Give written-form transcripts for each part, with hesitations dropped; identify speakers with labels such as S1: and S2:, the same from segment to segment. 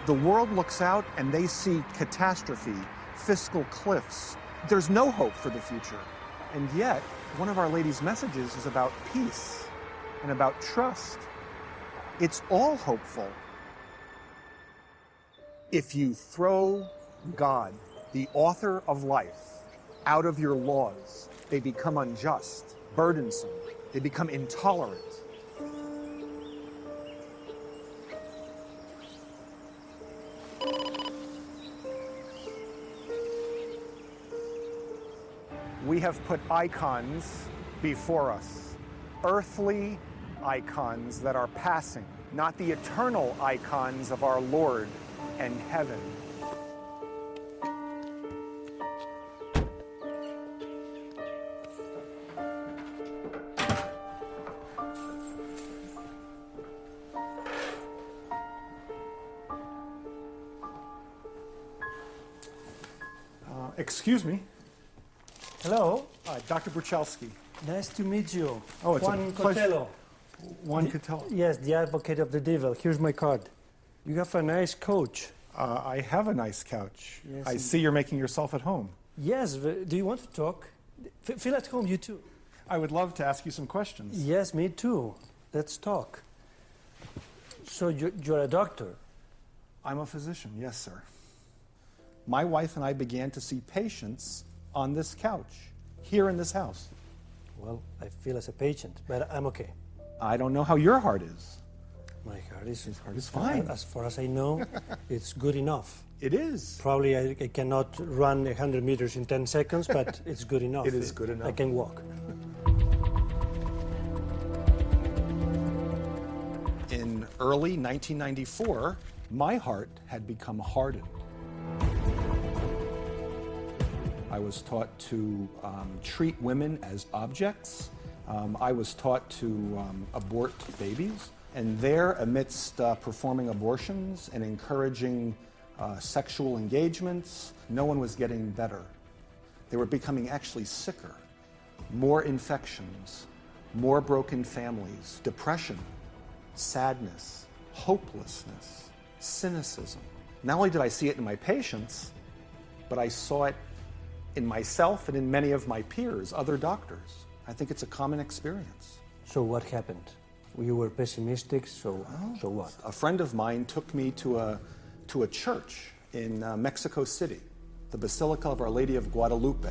S1: The world looks out and they see catastrophe, fiscal cliffs. There's no hope for the future. And yet, one of Our Lady's messages is about peace and about trust. It's all hopeful. If you throw God, the author of life, out of your laws, they become unjust, burdensome, they become intolerant. We have put icons before us, earthly icons that are passing, not the eternal icons of our Lord and heaven. Excuse me.
S2: Hello.
S1: Dr. Bruchalski.
S2: Nice to meet you.
S1: Oh, it's
S2: Juan
S1: a pleasure.
S2: Cotello.
S1: Juan Cotello.
S2: Yes, the advocate of the devil. Here's my card. You have a nice couch.
S1: I have a nice couch.
S2: Yes,
S1: I see you're making yourself at home.
S2: Yes, do you want to talk? Feel at home, you too.
S1: I would love to ask you some questions.
S2: Yes, me too. Let's talk. So you're a doctor?
S1: I'm a physician, yes, sir. My wife and I began to see patients on this couch, here in this house.
S2: Well, I feel as a patient, but I'm okay.
S1: I don't know how your heart is.
S2: My heart is
S1: fine.
S2: As far as I know, it's good enough.
S1: It is.
S2: Probably I cannot run 100 meters in 10 seconds, but it's good enough.
S1: It is good enough.
S2: I can walk.
S1: In early 1994, my heart had become hardened. I was taught to treat women as objects. I was taught to abort babies. And there, amidst performing abortions and encouraging sexual engagements, no one was getting better. They were becoming actually sicker. More infections, more broken families, depression, sadness, hopelessness, cynicism. Not only did I see it in my patients, but I saw it in myself and in many of my peers, other doctors. I think it's a common experience.
S2: So what happened? You were pessimistic, so what?
S1: A friend of mine took me to a church in Mexico City, the Basilica of Our Lady of Guadalupe.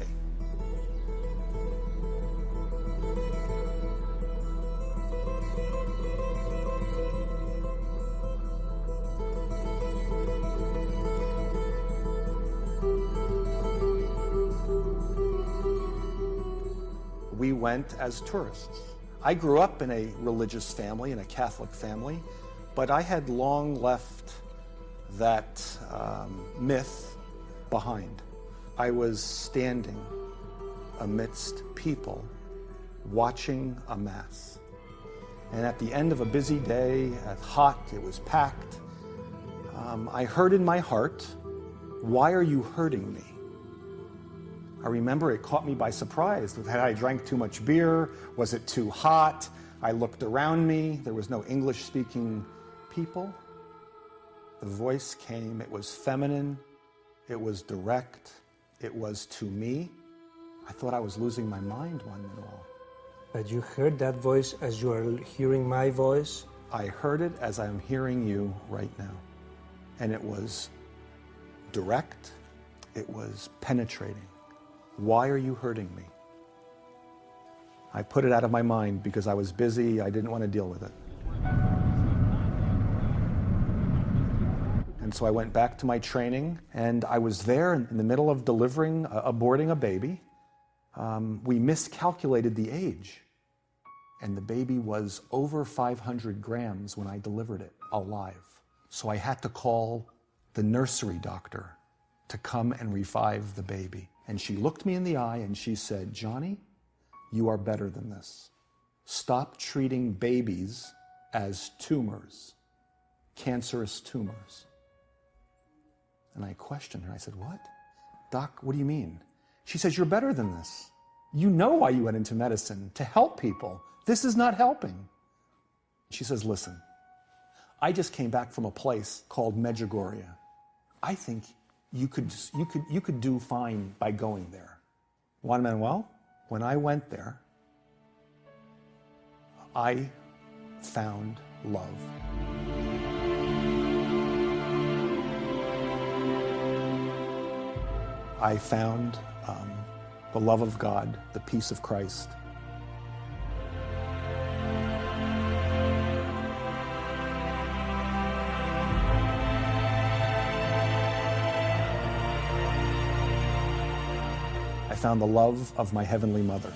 S1: We went as tourists. I grew up in a religious family, in a Catholic family, but I had long left that myth behind. I was standing amidst people watching a mass. And at the end of a busy day, hot, it was packed, I heard in my heart, "Why are you hurting me?" I remember it caught me by surprise. Had I drank too much beer? Was it too hot? I looked around me. There was no English-speaking people. The voice came. It was feminine. It was direct. It was to me. I thought I was losing my mind, Juan Manuel.
S2: But you heard that voice as you are hearing my voice?
S1: I heard it as I'm hearing you right now. And it was direct. It was penetrating. Why are you hurting me? I put it out of my mind because I was busy. I didn't want to deal with it. And so I went back to my training, and I was there in the middle of aborting a baby. We miscalculated the age, and the baby was over 500 grams when I delivered it alive. So I had to call the nursery doctor to come and revive the baby. And she looked me in the eye and she said, "Johnny, you are better than this. Stop treating babies as tumors, cancerous tumors." And I questioned her. I said, "What? Doc, what do you mean?" She says, "You're better than this. You know why you went into medicine, to help people. This is not helping." She says, "Listen, I just came back from a place called Medjugorje. I think you could do fine by going there. Juan Manuel, when I went there, I found love. I found the love of God, the peace of Christ. I found the love of my Heavenly Mother.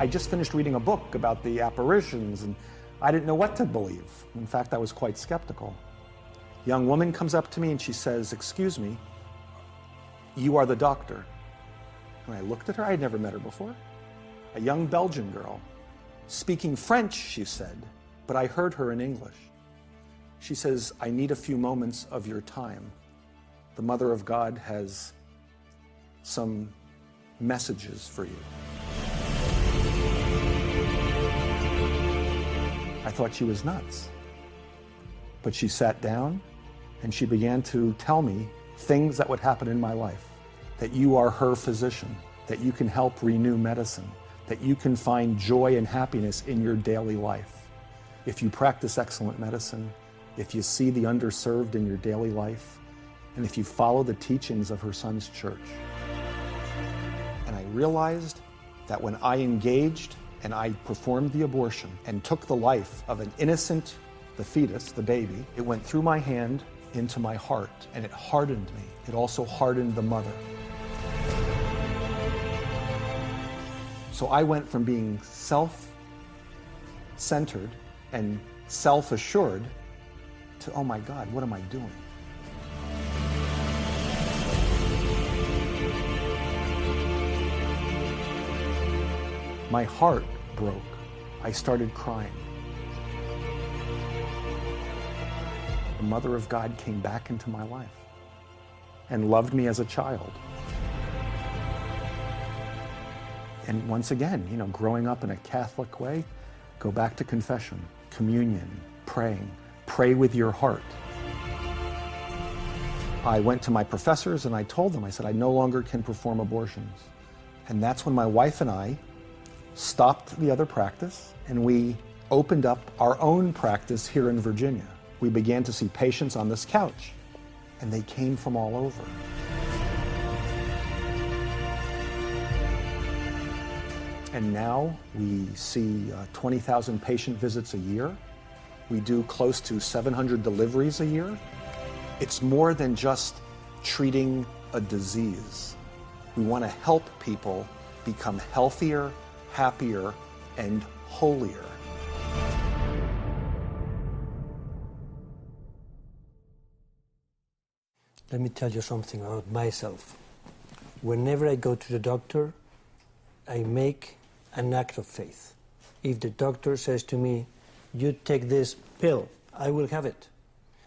S1: I just finished reading a book about the apparitions, and I didn't know what to believe. In fact, I was quite skeptical. A young woman comes up to me and she says, "Excuse me, you are the doctor." And I looked at her. I had never met her before. A young Belgian girl, speaking French, she said, but I heard her in English. She says, "I need a few moments of your time. The Mother of God has some messages for you." I thought she was nuts. But she sat down and she began to tell me things that would happen in my life. That you are her physician, that you can help renew medicine, that you can find joy and happiness in your daily life. If you practice excellent medicine, if you see the underserved in your daily life, and if you follow the teachings of her Son's church. And I realized that when I engaged and I performed the abortion and took the life of an innocent, the fetus, the baby, it went through my hand into my heart and it hardened me. It also hardened the mother. So I went from being self-centered and self-assured to, oh my God, what am I doing? My heart broke. I started crying. The Mother of God came back into my life and loved me as a child. And once again, growing up in a Catholic way, go back to confession, communion, praying. Pray with your heart. I went to my professors and I told them, I said, I no longer can perform abortions. And that's when my wife and I stopped the other practice and we opened up our own practice here in Virginia. We began to see patients on this couch and they came from all over. And now we see 20,000 patient visits a year. We do close to 700 deliveries a year. It's more than just treating a disease. We want to help people become healthier, happier, and holier.
S2: Let me tell you something about myself. Whenever I go to the doctor, I make an act of faith. If the doctor says to me, "You take this pill," I will have it.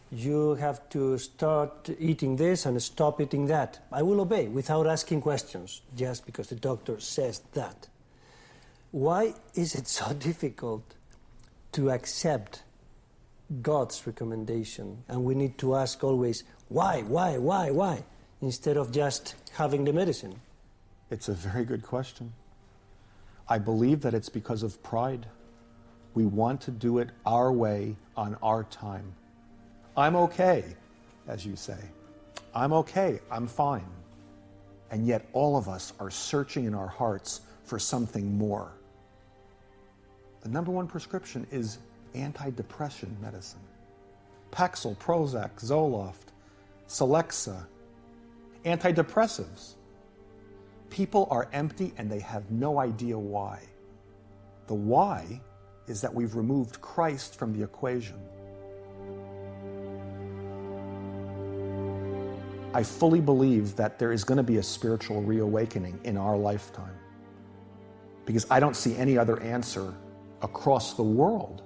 S2: "You have to start eating this and stop eating that," I will obey without asking questions, just because the doctor says that. Why is it so difficult to accept God's recommendation? And we need to ask always, why, instead of just having the medicine?
S1: It's a very good question. I believe that it's because of pride. We want to do it our way on our time. I'm okay, as you say. I'm okay, I'm fine. And yet all of us are searching in our hearts for something more. The number one prescription is antidepressant medicine. Paxil, Prozac, Zoloft, Celexa, antidepressives. People are empty and they have no idea why. The why is that we've removed Christ from the equation. I fully believe that there is going to be a spiritual reawakening in our lifetime, because I don't see any other answer across the world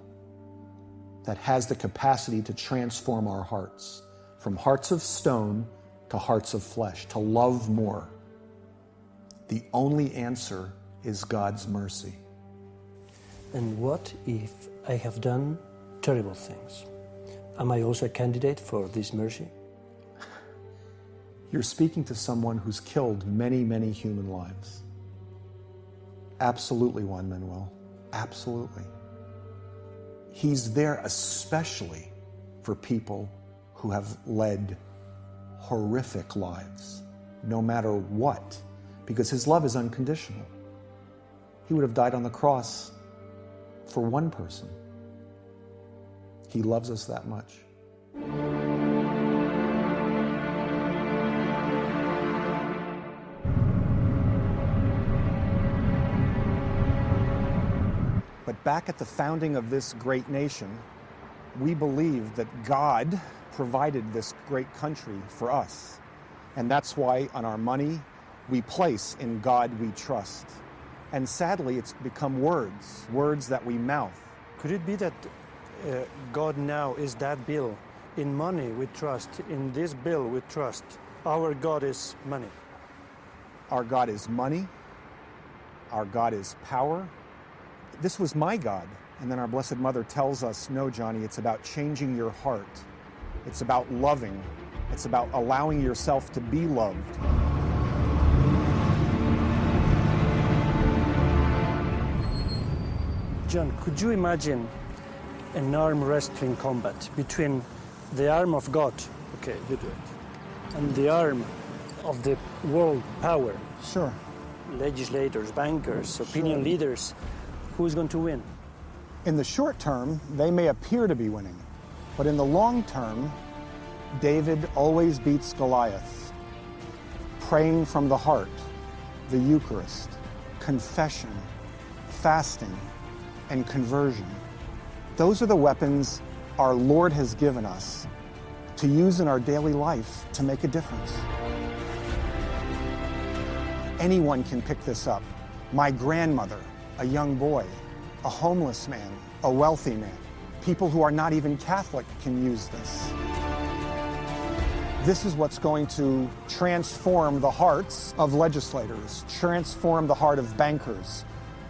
S1: that has the capacity to transform our hearts from hearts of stone to hearts of flesh, to love more. The only answer is God's mercy.
S2: And what if I have done terrible things? Am I also a candidate for this mercy?
S1: You're speaking to someone who's killed many, many human lives. Absolutely, Juan Manuel. Absolutely. He's there especially for people who have led horrific lives, no matter what, because his love is unconditional. He would have died on the cross for one person. He loves us that much. But back at the founding of this great nation, we believed that God provided this great country for us. And that's why on our money, we place "In God We Trust." And sadly, it's become words that we mouth.
S2: Could it be that God now is that bill? In money we trust, in this bill we trust. Our God is money.
S1: Our God is money. Our God is power. This was my God. And then our Blessed Mother tells us, no, Johnny, it's about changing your heart. It's about loving. It's about allowing yourself to be loved.
S2: John, could you imagine an arm wrestling combat between the arm of God, okay, you do it, and the arm of the world power?
S1: Sure.
S2: Legislators, bankers, opinion leaders. Who's going to win?
S1: In the short term, they may appear to be winning. But in the long term, David always beats Goliath. Praying from the heart, the Eucharist, confession, fasting, and conversion. Those are the weapons our Lord has given us to use in our daily life to make a difference. Anyone can pick this up. My grandmother, a young boy, a homeless man, a wealthy man. People who are not even Catholic can use this. This is what's going to transform the hearts of legislators, transform the heart of bankers,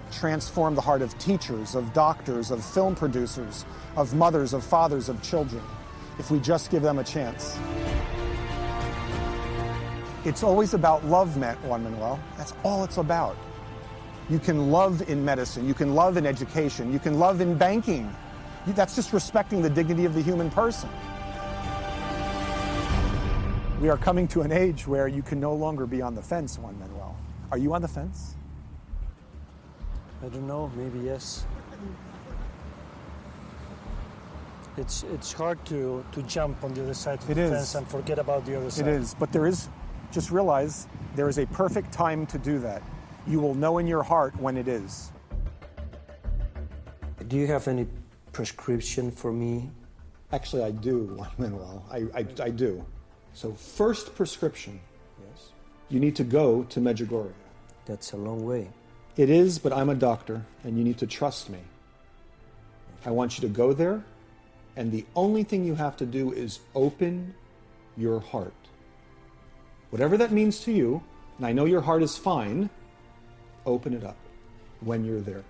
S1: transform the heart of teachers, of doctors, of film producers, of mothers, of fathers, of children, if we just give them a chance. It's always about love, Juan Manuel. That's all it's about. You can love in medicine, you can love in education, you can love in banking. That's just respecting the dignity of the human person. We are coming to an age where you can no longer be on the fence, Juan Manuel. Are you on the fence?
S2: I don't know, maybe yes. It's hard to jump on the other side of the fence and forget about the other side.
S1: It is, but just realize there is a perfect time to do that. You will know in your heart when it is.
S2: Do you have any prescription for me?
S1: Actually, I do, Juan Manuel. I do. So first prescription.
S2: Yes.
S1: You need to go to Medjugorje.
S2: That's a long way.
S1: It is, but I'm a doctor, and you need to trust me. I want you to go there, and the only thing you have to do is open your heart. Whatever that means to you, and I know your heart is fine, open it up when you're there.